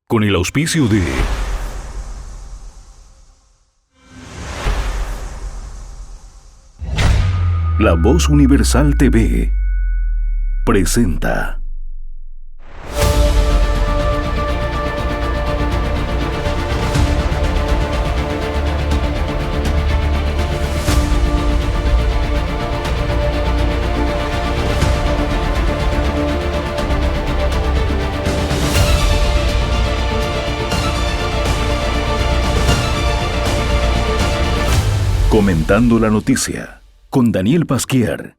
Con el auspicio de La Voz Universal TV presenta Comentando la Noticia con Daniel Pasquier.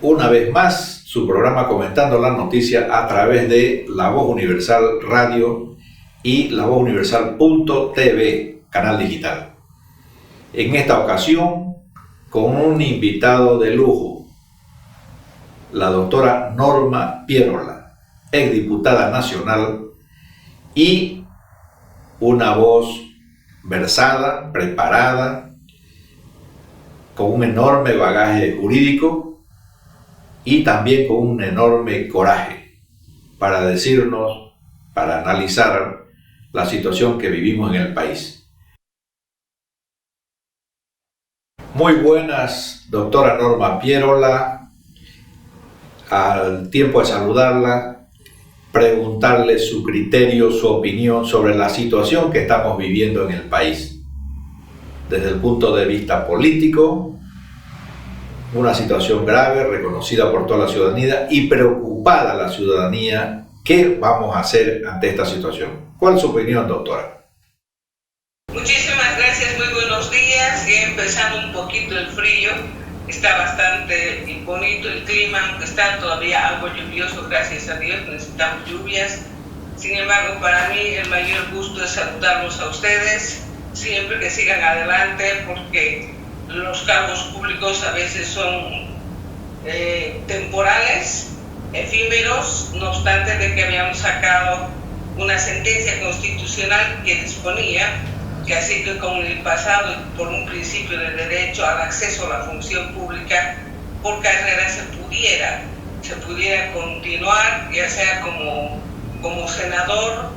Una vez más, su programa Comentando la Noticia a través de La Voz Universal Radio y La Voz Universal.tv, canal digital. En esta ocasión, con un invitado de lujo, la doctora Norma Pierola, exdiputada nacional y una voz versada, preparada, con un enorme bagaje jurídico y también con un enorme coraje para decirnos, para analizar la situación que vivimos en el país. Muy buenas, doctora Norma Pierola. Al tiempo de saludarla, preguntarle su criterio, su opinión sobre la situación que estamos viviendo en el país. Desde el punto de vista político, una situación grave, reconocida por toda la ciudadanía y preocupada la ciudadanía. ¿Qué vamos a hacer ante esta situación? ¿Cuál es su opinión, doctora? Muchísimas gracias, muy buenos días. Ya empezando un poquito el frío, está bastante bonito el clima, aunque está todavía algo lluvioso, gracias a Dios, necesitamos lluvias. Sin embargo, para mí el mayor gusto es saludarlos a ustedes, siempre que sigan adelante, porque los cargos públicos a veces son temporales, efímeros, no obstante de que habíamos sacado una sentencia constitucional que disponía que así que como en el pasado, por un principio de derecho al acceso a la función pública, por carrera se pudiera continuar, ya sea como senador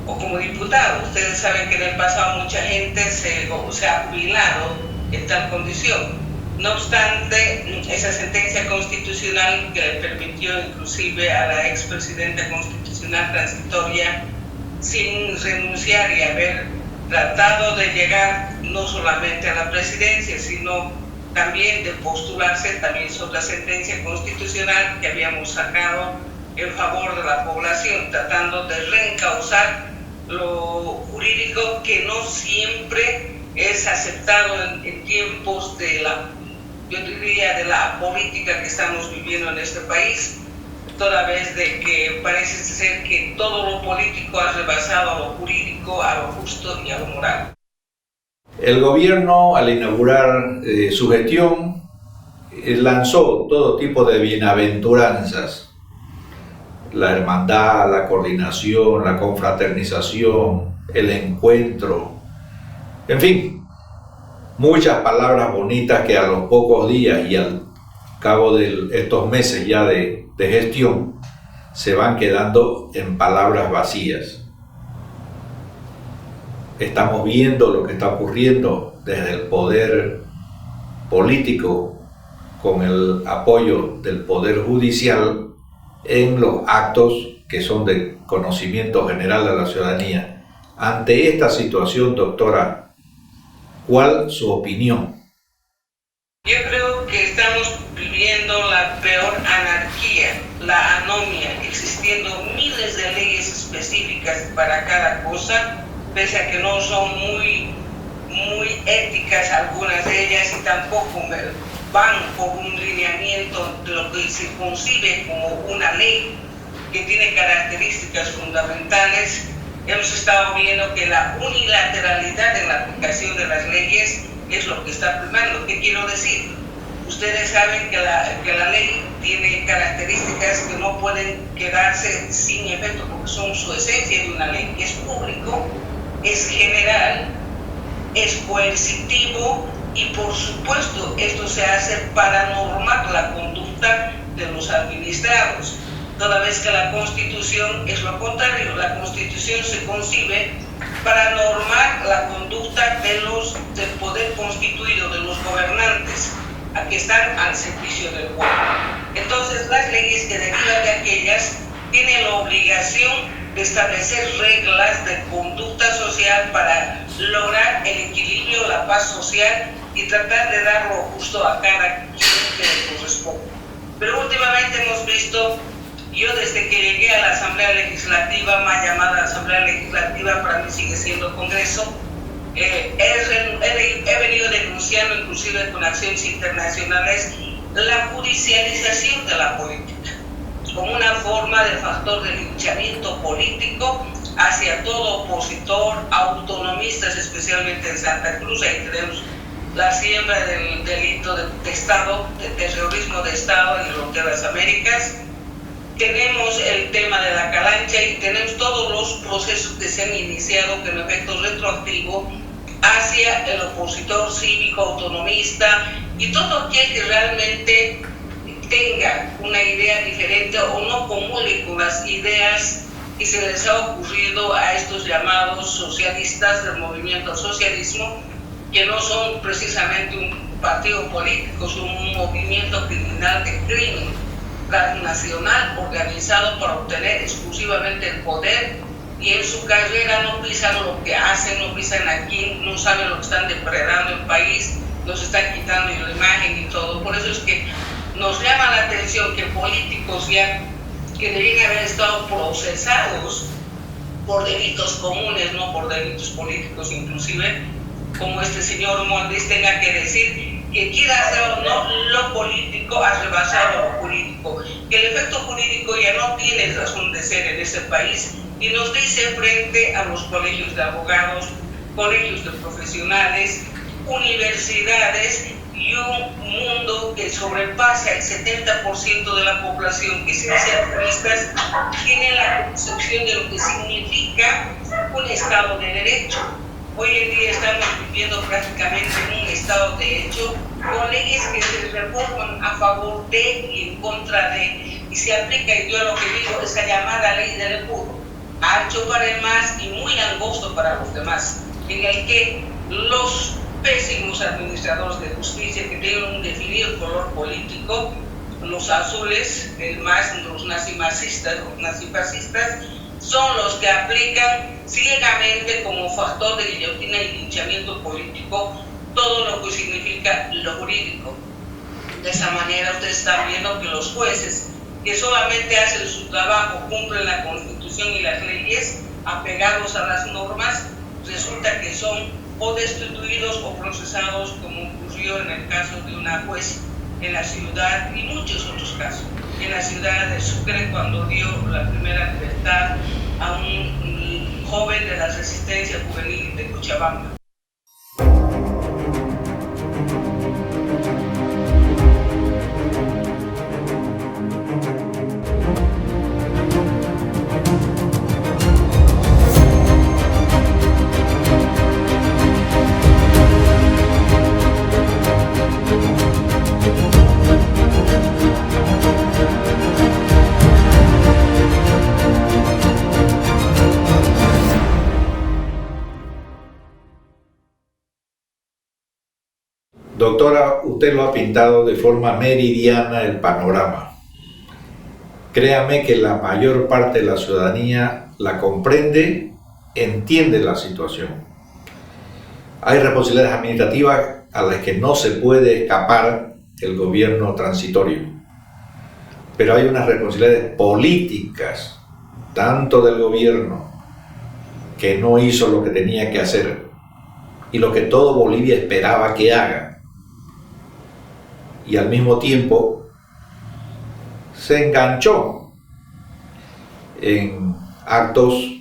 o como diputado. Ustedes saben que en el pasado mucha gente se ha jubilado en tal condición. No obstante, esa sentencia constitucional que le permitió inclusive a la expresidenta constitucional transitoria, sin renunciar y haber tratado de llegar no solamente a la presidencia, sino también de postularse, también es otra sentencia constitucional que habíamos sacado en favor de la población, tratando de reencauzar lo jurídico que no siempre es aceptado en tiempos de la política que estamos viviendo en este país, toda vez de que parece ser que todo lo político ha rebasado a lo jurídico, a lo justo y a lo moral. El gobierno, al inaugurar su gestión, lanzó todo tipo de bienaventuranzas: la hermandad, la coordinación, la confraternización, el encuentro, en fin, muchas palabras bonitas que a los pocos días y al cabo de estos meses ya de gestión se van quedando en palabras vacías. Estamos viendo lo que está ocurriendo desde el poder político con el apoyo del poder judicial en los actos que son de conocimiento general de la ciudadanía. Ante esta situación, doctora, ¿cuál es su opinión? Yo creo que estamos viviendo la peor anarquía, la anomia, existiendo miles de leyes específicas para cada cosa, pese a que no son muy éticas algunas de ellas y tampoco van por un lineamiento de lo que se concibe como una ley que tiene características fundamentales. Hemos estado viendo que la unilateralidad en la aplicación de las leyes es lo que está primando. ¿Qué quiero decir? Ustedes saben que la ley tiene características que no pueden quedarse sin efecto porque son su esencia de una ley. Es público, es general, es coercitivo y por supuesto esto se hace para normar la conducta de los administrados. toda vez que la Constitución es lo contrario. La Constitución se concibe para normar la conducta del poder constituido, de los gobernantes, a que están al servicio del pueblo. Entonces, las leyes que derivan de aquellas tienen la obligación de establecer reglas de conducta social para lograr el equilibrio, la paz social y tratar de dar lo justo a cada quien que le corresponde. Pero últimamente hemos visto, yo desde que llegué a la Asamblea Legislativa, mal llamada Asamblea Legislativa, para mí sigue siendo Congreso, he venido denunciando, inclusive con acciones internacionales, la judicialización de la política, como una forma de factor de linchamiento político hacia todo opositor, autonomistas, especialmente en Santa Cruz. Ahí tenemos la siembra del delito de Estado, de terrorismo de Estado en lo que es las Américas. Tenemos el tema de la calancha y tenemos todos los procesos que se han iniciado con efecto retroactivo hacia el opositor cívico, autonomista y todo aquel que realmente tenga una idea diferente o no comulgue con las ideas que se les ha ocurrido a estos llamados socialistas del movimiento al socialismo, que no son precisamente un partido político, son un movimiento criminal de crimen transnacional organizado para obtener exclusivamente el poder, y en su carrera no pisan lo que hacen, no pisan aquí, no saben lo que están depredando el país, nos están quitando la imagen y todo. Por eso es que nos llama la atención que políticos ya que deberían haber estado procesados por delitos comunes, no por delitos políticos inclusive, como este señor Mondis, tenga que decir que quiera hacer o no, lo político ha rebasado lo jurídico, que el efecto jurídico ya no tiene razón de ser en ese país, y nos dice frente a los colegios de abogados, colegios de profesionales, universidades y un mundo que sobrepasa el 70% de la población, que sin ser juristas tiene la concepción de lo que significa un Estado de Derecho. Hoy en día estamos viviendo prácticamente en un Estado de Derecho con leyes que se reforman a favor de y en contra de, y se aplica, y yo lo que digo, esa llamada ley del embudo, ancho para el más y muy angosto para los demás, en el que los pésimos administradores de justicia que tienen un definido color político, los azules, el más, los nazifascistas, son los que aplican ciegamente como factor de guillotina y linchamiento político todo lo que significa lo jurídico. De esa manera ustedes están viendo que los jueces que solamente hacen su trabajo, cumplen la Constitución y las leyes, apegados a las normas, resulta que son o destituidos o procesados, como ocurrió en el caso de una juez en la ciudad y muchos otros casos. En la ciudad de Sucre, cuando dio la primera libertad a un joven de la resistencia juvenil de Cochabamba. Doctora, usted lo ha pintado de forma meridiana el panorama. Créame que la mayor parte de la ciudadanía la comprende, entiende la situación. Hay responsabilidades administrativas a las que no se puede escapar el gobierno transitorio, pero hay unas responsabilidades políticas, tanto del gobierno, que no hizo lo que tenía que hacer y lo que todo Bolivia esperaba que haga, y al mismo tiempo se enganchó en actos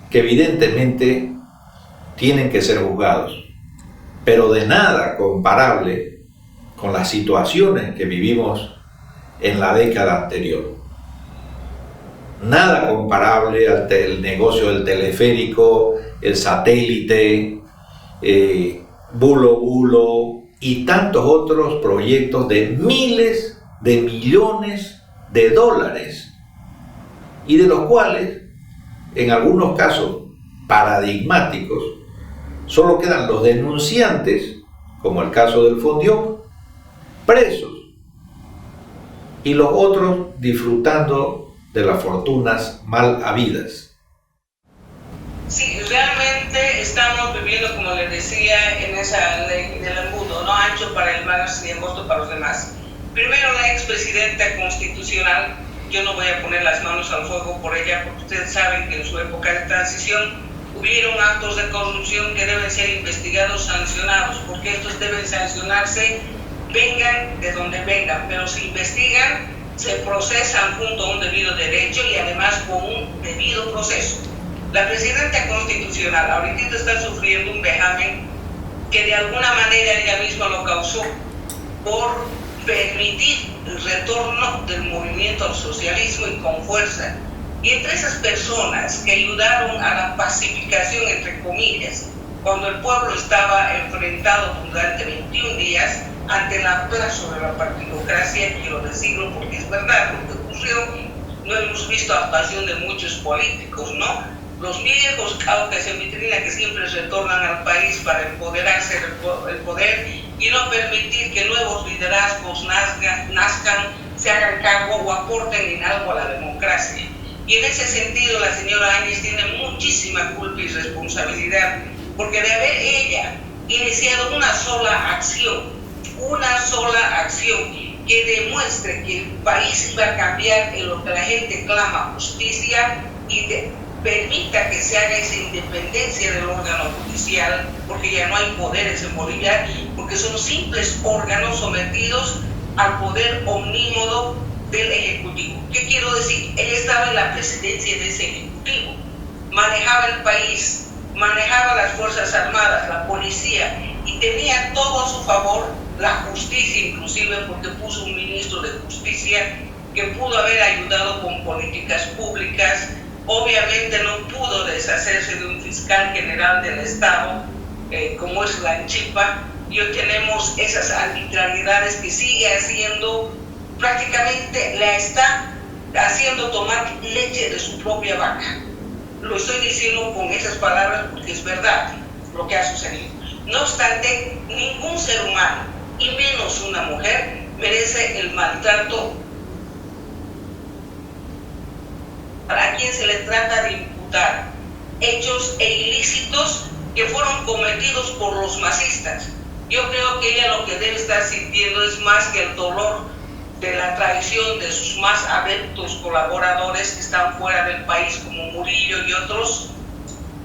que evidentemente tienen que ser juzgados, pero de nada comparable con las situaciones que vivimos en la década anterior. Nada comparable al negocio del teleférico, el satélite, Bulo y tantos otros proyectos de miles de millones de dólares y de los cuales, en algunos casos paradigmáticos, solo quedan los denunciantes, como el caso del Fondiop, presos, y los otros disfrutando de las fortunas mal habidas. Sí, realmente estamos viviendo, como les decía, en esa ley del embudo, no ancho para el más y angosto para los demás. Primero, la expresidenta constitucional, yo no voy a poner las manos al fuego por ella, porque ustedes saben que en su época de transición hubieron actos de corrupción que deben ser investigados, sancionados, porque estos deben sancionarse, vengan de donde vengan, pero se investigan, se procesan junto a un debido derecho y además con un debido proceso. La presidenta constitucional ahorita está sufriendo un vejamen que de alguna manera ella misma lo causó por permitir el retorno del movimiento al socialismo y con fuerza. Y entre esas personas que ayudaron a la pacificación, entre comillas, cuando el pueblo estaba enfrentado durante 21 días ante el aplazo de la partidocracia, quiero decirlo porque es verdad lo que ocurrió, no hemos visto actuación de muchos políticos, ¿no? Los viejos caucas en vitrina que siempre retornan al país para empoderarse del poder y no permitir que nuevos liderazgos nazcan, se hagan cargo o aporten en algo a la democracia. Y en ese sentido la señora Áñez tiene muchísima culpa y responsabilidad, porque de haber ella iniciado una sola acción que demuestre que el país iba a cambiar en lo que la gente clama justicia y permita que se haga esa independencia del órgano judicial, porque ya no hay poderes en Bolivia, porque son simples órganos sometidos al poder omnímodo del Ejecutivo. ¿Qué quiero decir? Ella estaba en la presidencia de ese Ejecutivo, manejaba el país, manejaba las Fuerzas Armadas, la policía, y tenía todo a su favor, la justicia inclusive, porque puso un ministro de justicia que pudo haber ayudado con políticas públicas. Obviamente no pudo deshacerse de un fiscal general del Estado, como es la Anchipa, y hoy tenemos esas arbitrariedades que sigue haciendo, prácticamente la está haciendo tomar leche de su propia vaca. Lo estoy diciendo con esas palabras porque es verdad lo que ha sucedido. No obstante, ningún ser humano, y menos una mujer, merece el maltrato a quien se le trata de imputar hechos ilícitos que fueron cometidos por los masistas. Yo creo que ella lo que debe estar sintiendo es más que el dolor de la traición de sus más adeptos colaboradores que están fuera del país, como Murillo y otros.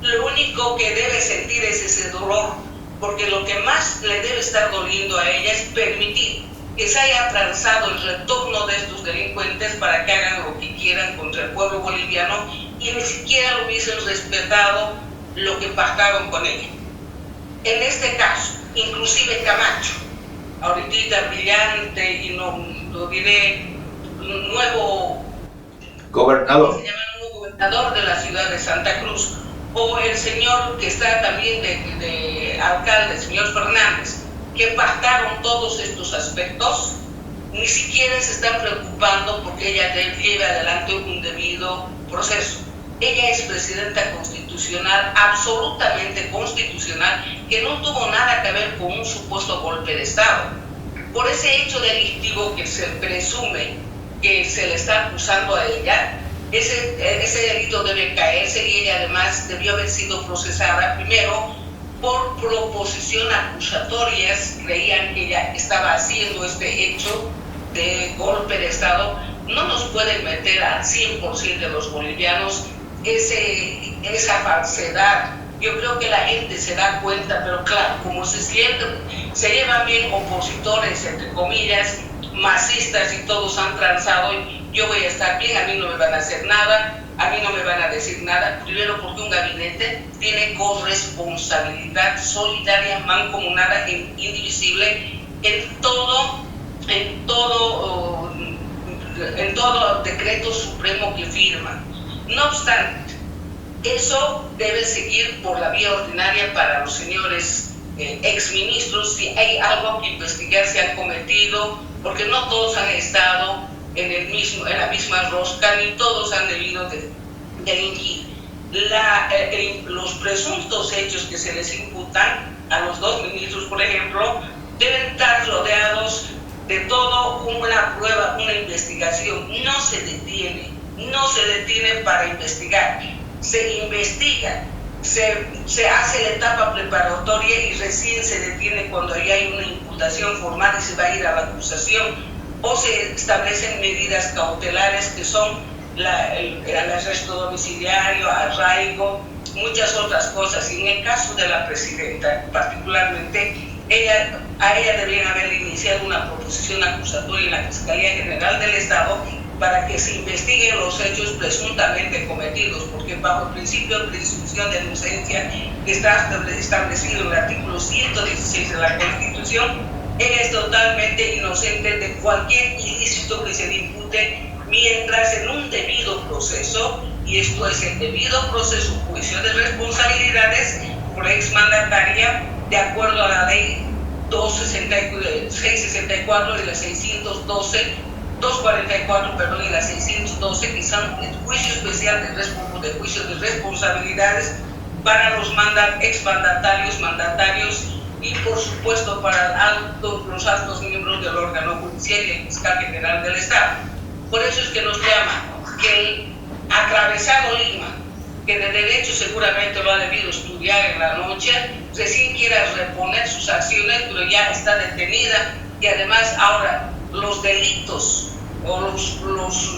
Lo único que debe sentir es ese dolor, porque lo que más le debe estar doliendo a ella es permitir que se haya transado el retorno de estos delincuentes para que hagan lo que quieran contra el pueblo boliviano y ni siquiera lo hubiesen respetado lo que pactaron con ella. En este caso, inclusive Camacho, ahorita brillante y no lo diré, nuevo Gobernador. Se llama nuevo gobernador de la ciudad de Santa Cruz, o el señor que está también de alcalde, el señor Fernández, que pactaron todos estos aspectos, ni siquiera se están preocupando porque ella lleve adelante un debido proceso. Ella es presidenta constitucional, absolutamente constitucional, que no tuvo nada que ver con un supuesto golpe de Estado. Por ese hecho delictivo que se presume que se le está acusando a ella, ese delito debe caerse y ella además debió haber sido procesada primero por proposición acusatorias. Creían que ella estaba haciendo este hecho de golpe de Estado. No nos pueden meter al 100% de los bolivianos esa falsedad. Yo creo que la gente se da cuenta, pero claro, como se llevan bien opositores, entre comillas, masistas y todos han transado, yo voy a estar bien, a mí no me van a hacer nada, a mí no me van a decir nada. Primero porque un gabinete tiene corresponsabilidad solidaria, mancomunada e indivisible en todo decreto supremo que firma. No obstante, eso debe seguir por la vía ordinaria para los señores exministros. Si hay algo que investigar, se han cometido, porque no todos han estado en la misma rosca, ni todos han debido delinquir. Los presuntos hechos que se les imputan a los dos ministros, por ejemplo, deben estar rodeados de toda una prueba, una investigación. No se detiene para investigar, se investiga, se hace la etapa preparatoria y recién se detiene cuando ya hay una imputación formal y se va a ir a la acusación, o se establecen medidas cautelares que son el arresto domiciliario, arraigo, muchas otras cosas. Y en el caso de la presidenta particularmente, a ella debían haber iniciado una proposición acusatoria en la Fiscalía General del Estado para que se investiguen los hechos presuntamente cometidos, porque bajo el principio de presunción de inocencia que está establecido en el artículo 116 de la Constitución, ella es totalmente inocente de cualquier ilícito que se le impute, mientras en un debido proceso, y esto es el debido proceso, juicio de responsabilidades por exmandataria, de acuerdo a la ley 664 y la 244, y la 612, que son el juicio especial de juicio de responsabilidades para los exmandatarios, mandatarios y por supuesto para los altos miembros del órgano judicial y el fiscal general del Estado. Por eso es que nos llama que el atravesado Lima, que de derecho seguramente lo ha debido estudiar en la noche, recién quiera reponer sus acciones, pero ya está detenida, y además ahora los delitos o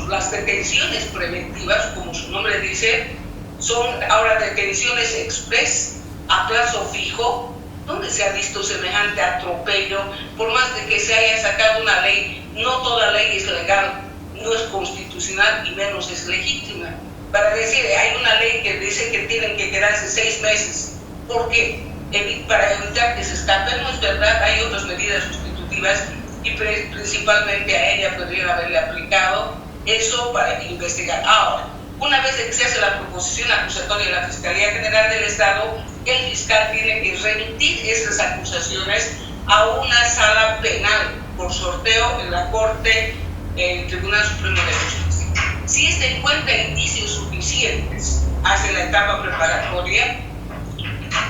las detenciones preventivas, como su nombre dice, son ahora detenciones express a plazo fijo, donde se ha visto semejante atropello. Por más de que se haya sacado una ley, no toda ley es legal, no es constitucional y menos es legítima. Para decir, hay una ley que dice que tienen que quedarse 6 meses. ¿Por qué? Para evitar que se escapen. No es verdad, hay otras medidas sustitutivas y principalmente a ella podrían haberle aplicado eso para investigar. Ahora, una vez que se hace la proposición acusatoria de la Fiscalía General del Estado, el fiscal tiene que remitir esas acusaciones a una sala penal por sorteo en la Corte, el Tribunal Supremo de Justicia. Si este encuentra indicios suficientes, hace la etapa preparatoria,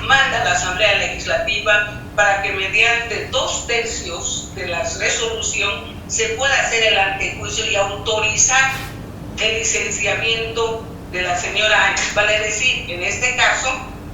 manda a la Asamblea Legislativa para que mediante 2/3 de la resolución se pueda hacer el antejuicio y autorizar el licenciamiento de la señora Áñez. Vale decir, en este caso,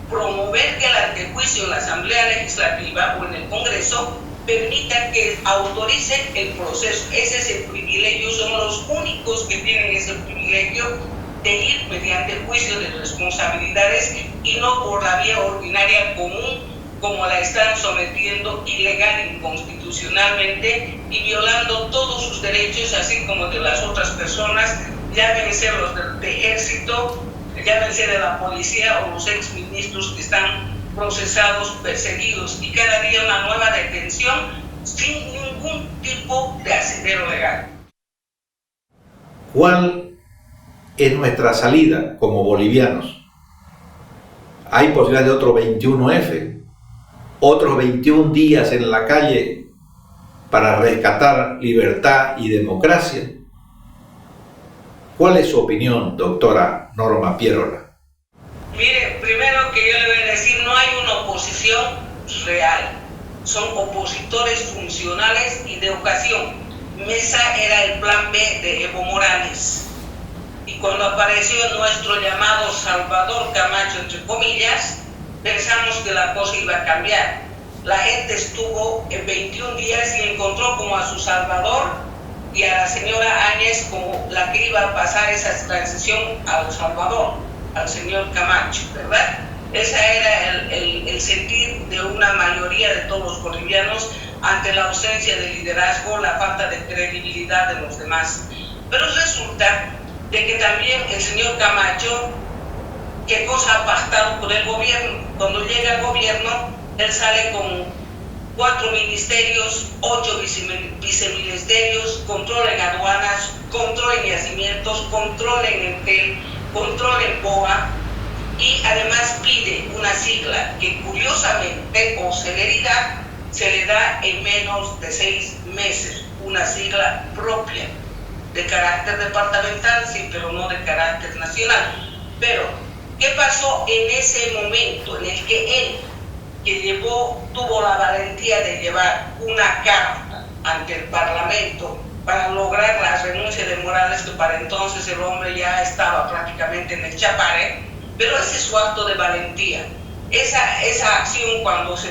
promover que el antejuicio en la Asamblea Legislativa o en el Congreso permita que autoricen el proceso. Ese es el privilegio, son los únicos que tienen ese privilegio de ir mediante el juicio de responsabilidades y no por la vía ordinaria común, como la están sometiendo ilegal, inconstitucionalmente y violando todos sus derechos, así como de las otras personas, llámense los del ejército, llámense de la policía o los exministros que están procesados, perseguidos, y cada día una nueva detención sin ningún tipo de asidero legal. ¿Cuál es nuestra salida como bolivianos? Hay posibilidad de otro 21F, otros 21 días en la calle para rescatar libertad y democracia. ¿Cuál es su opinión, doctora Norma Pierola? Mire, primero que yo le voy a decir, no hay una oposición real, son opositores funcionales y de ocasión. Mesa era el plan B de Evo Morales. Y cuando apareció nuestro llamado Salvador Camacho, entre comillas, pensamos que la cosa iba a cambiar. La gente estuvo en 21 días y encontró como a su Salvador y a la señora Áñez como la que iba a pasar esa transición al Salvador, al señor Camacho, ¿verdad? Ese era el sentir de una mayoría de todos los bolivianos ante la ausencia de liderazgo, la falta de credibilidad de los demás. Pero resulta de que también el señor Camacho, ¿qué cosa ha pactado con el gobierno? Cuando llega al gobierno, él sale con 4 ministerios, 8 viceministerios, control en aduanas, control en yacimientos, control en Entel, control en BOA, y además pide una sigla que curiosamente, con celeridad, se le da en menos de 6 meses, una sigla propia de carácter departamental, sí, pero no de carácter nacional. Pero, ¿qué pasó en ese momento en el que él, que tuvo la valentía de llevar una carta ante el Parlamento para lograr la renuncia de Morales, que para entonces el hombre ya estaba prácticamente en el chapare, pero ese es su acto de valentía. Esa acción cuando se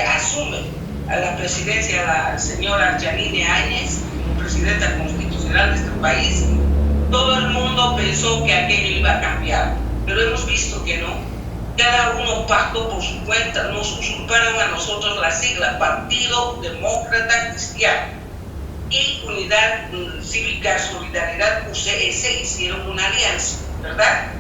asume a la presidencia la señora Yanine Áñez, presidenta constitucional de este país, todo el mundo pensó que aquello iba a cambiar, pero hemos visto que no. Cada uno pactó por su cuenta, nos usurparon a nosotros la sigla Partido Demócrata Cristiano y Unidad Cívica Solidaridad UCS, hicieron una alianza, ¿verdad?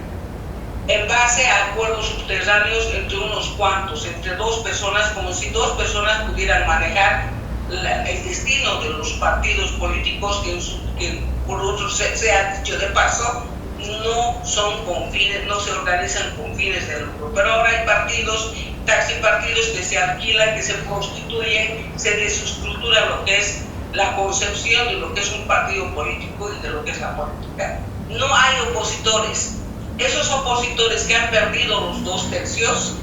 En base a acuerdos subterráneos entre unos cuantos, entre dos personas, como si dos personas pudieran manejar el destino de los partidos políticos que por otro se ha dicho de paso, no son con fines, no se organizan con fines de lucro. Pero ahora hay partidos, taxipartidos que se alquilan, que se prostituyen, se desestructura lo que es la concepción de lo que es un partido político y de lo que es la política. No hay opositores. Esos opositores que han perdido los 2/3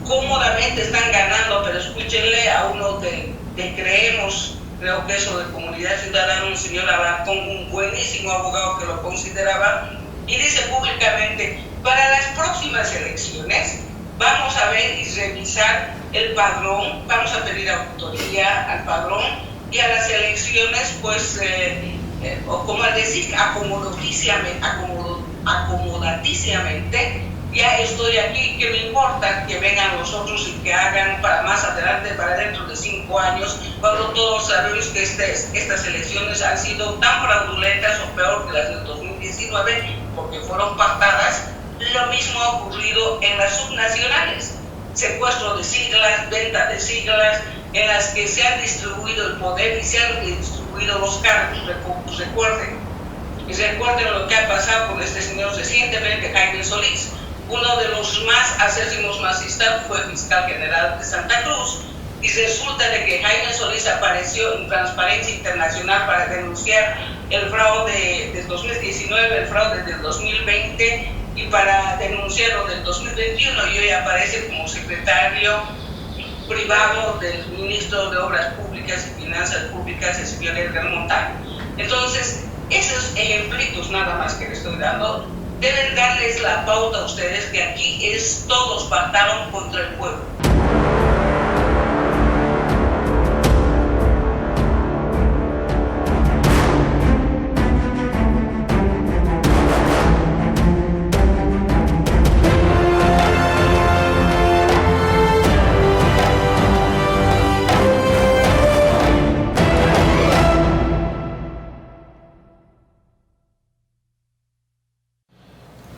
cómodamente están ganando, pero escúchenle a uno de Creemos, creo que eso de Comunidad Ciudadana, un señor Alarcón, un buenísimo abogado que lo consideraba, y dice públicamente: para las próximas elecciones vamos a ver y revisar el padrón, vamos a pedir auditoría al padrón, y a las elecciones, pues, como al decir, acomodatíciamente, ya estoy aquí, que me importa que vengan los otros y que hagan para más adelante, para dentro de 5 años, cuando todos sabemos que estas elecciones han sido tan fraudulentas o peor que las del 2019, porque fueron pactadas. Lo mismo ha ocurrido en las subnacionales, secuestro de siglas, venta de siglas, en las que se han distribuido el poder y se han distribuido los cargos. Recuerden lo que ha pasado con este señor recientemente, Jaime Solís. Uno de los más acérrimos masistas fue fiscal general de Santa Cruz, y resulta de que Jaime Solís apareció en Transparencia Internacional para denunciar el fraude del 2019, el fraude del 2020, y para denunciarlo del 2021, y hoy aparece como secretario privado del ministro de Obras Públicas y Finanzas Públicas, el señor Edgar Montalvo. Entonces, esos ejemplitos nada más que les estoy dando deben darles la pauta a ustedes que aquí todos pactaron contra el pueblo.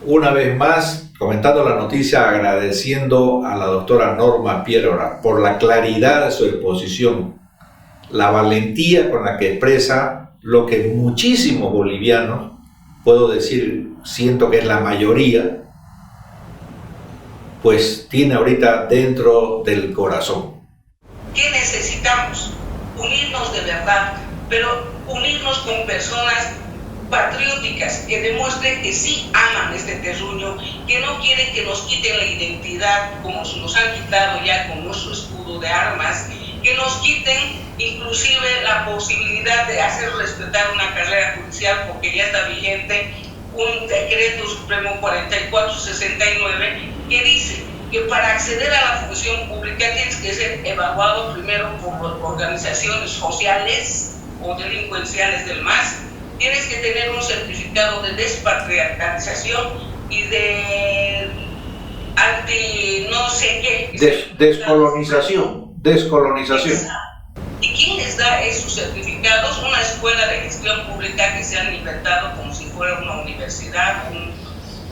Una vez más, comentando la noticia, agradeciendo a la doctora Norma Piedra por la claridad de su exposición, la valentía con la que expresa lo que muchísimos bolivianos, puedo decir, siento que es la mayoría, pues tiene ahorita dentro del corazón. ¿Qué necesitamos? Unirnos de verdad, pero unirnos con personas patrióticas que demuestren que sí aman este terruño, que no quieren que nos quiten la identidad como nos han quitado ya con nuestro escudo de armas, que nos quiten inclusive la posibilidad de hacer respetar una carrera judicial, porque ya está vigente un decreto supremo 4469 que dice que para acceder a la función pública tienes que ser evaluado primero por organizaciones sociales o delincuenciales del MAS. Tienes que tener un certificado de despatriarcalización y de anti no sé qué. Descolonización. ¿Y quién les da esos certificados? Una escuela de gestión pública que se han inventado como si fuera una universidad,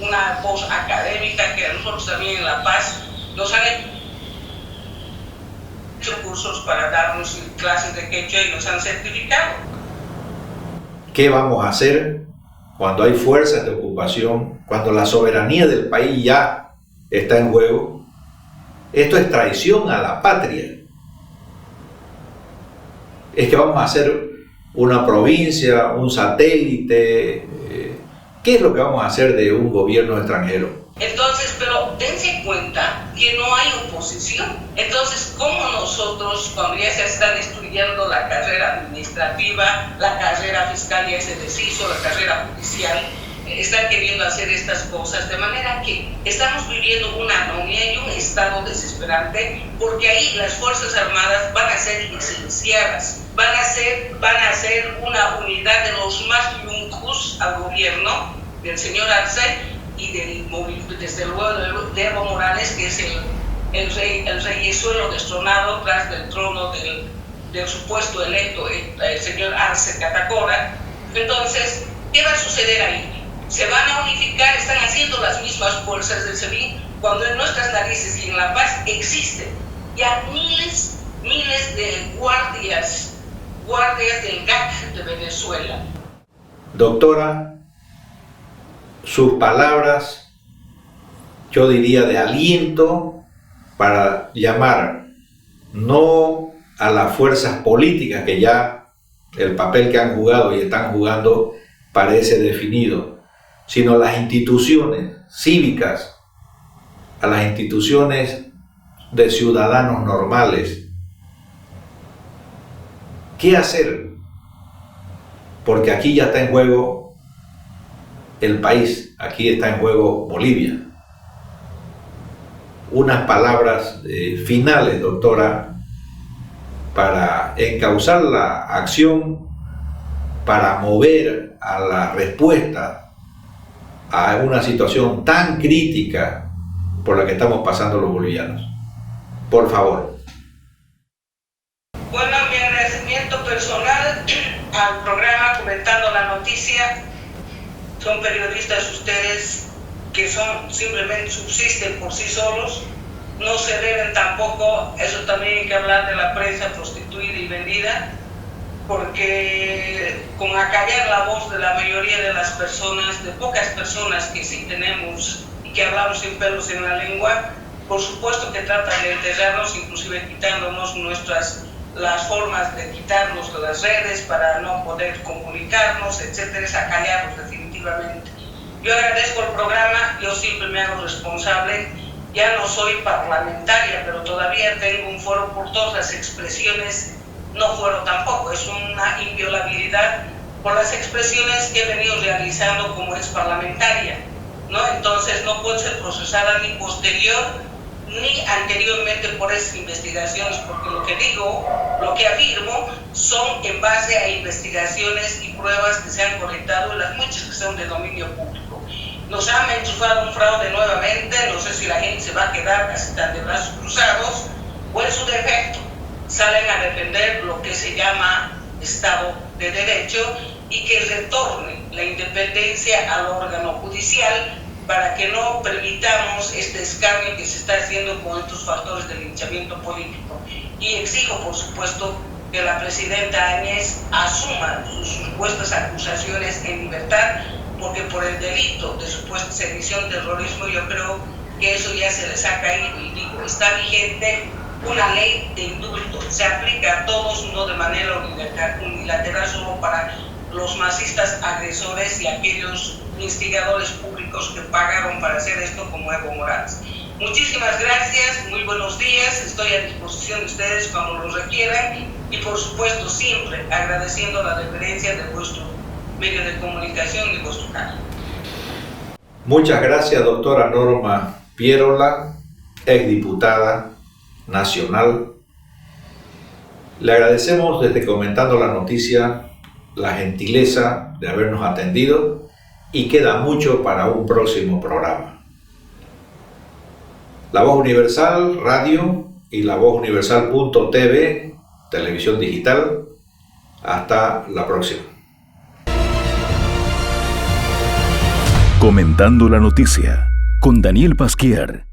una voz académica, que a nosotros también en La Paz nos han hecho cursos para darnos clases de quechua y nos han certificado. ¿Qué vamos a hacer cuando hay fuerzas de ocupación, cuando la soberanía del país ya está en juego? Esto es traición a la patria. Es que vamos a hacer una provincia, un satélite? ¿Qué es lo que vamos a hacer de un gobierno extranjero? Entonces, pero dense cuenta que no hay oposición. Entonces, ¿cómo nosotros, cuando ya se está destruyendo la carrera administrativa, la carrera fiscal ya se deshizo, la carrera judicial, están queriendo hacer estas cosas? De manera que estamos viviendo una anomia y un estado desesperante, porque ahí las Fuerzas Armadas van a ser licenciadas, van a ser una unidad de los más yuncus al gobierno del señor Arce y desde luego de Evo Morales, que es el reyesuelo destronado tras del trono del supuesto electo, el señor Arce Catacora. Entonces, ¿qué va a suceder ahí? Se van a unificar, están haciendo las mismas fuerzas del SEBIN, cuando en nuestras narices y en La Paz existen ya miles de guardias del GAC de Venezuela. Doctora, sus palabras, yo diría, de aliento para llamar no a las fuerzas políticas, que ya el papel que han jugado y están jugando parece definido, sino a las instituciones cívicas, a las instituciones de ciudadanos normales. ¿Qué hacer? Porque aquí ya está en juego el país, aquí está en juego Bolivia. Unas palabras finales, doctora, para encauzar la acción, para mover a la respuesta a una situación tan crítica por la que estamos pasando los bolivianos. Por favor. Bueno, mi agradecimiento personal al programa Comentando la Noticia. Son periodistas ustedes que simplemente subsisten por sí solos, no se deben tampoco, eso también hay que hablar de la prensa prostituida y vendida, porque con acallar la voz de la mayoría de las personas, de pocas personas que sí tenemos y que hablamos sin pelos en la lengua, por supuesto que tratan de enterrarnos, inclusive quitándonos las formas de quitarnos de las redes para no poder comunicarnos, etcétera, es acallarnos definitivamente. Yo agradezco el programa, yo siempre me hago responsable, ya no soy parlamentaria, pero todavía tengo un foro por todas las expresiones, no fuero tampoco, es una inviolabilidad por las expresiones que he venido realizando como ex parlamentaria, ¿no? Entonces no puedo ser procesada ni posterior ni anteriormente por esas investigaciones, porque lo que digo, lo que afirmo, son en base a investigaciones y pruebas que se han colectado, las muchas que son de dominio público. Nos han enchufado un fraude nuevamente, no sé si la gente se va a quedar casi tan de brazos cruzados, o en su defecto salen a defender lo que se llama Estado de Derecho y que retorne la independencia al órgano judicial, para que no permitamos este escarnio que se está haciendo con estos factores de linchamiento político. Y exijo, por supuesto, que la presidenta Áñez asuma sus supuestas acusaciones en libertad, porque por el delito de supuesta sedición, terrorismo, yo creo que eso ya se les ha caído. Y digo, está vigente una ley de indulto, se aplica a todos, no de manera unilateral solo para los masistas agresores y aquellos instigadores públicos que pagaron para hacer esto, como Evo Morales. Muchísimas gracias, muy buenos días, estoy a disposición de ustedes cuando lo requieran y por supuesto siempre agradeciendo la deferencia de vuestro medio de comunicación y vuestro canal. Muchas gracias, doctora Norma Pierola, exdiputada nacional. Le agradecemos desde Comentando la Noticia la gentileza de habernos atendido y queda mucho para un próximo programa. La Voz Universal Radio y La Voz Universal.tv, televisión digital. Hasta la próxima. Comentando la Noticia con Daniel Pasquier.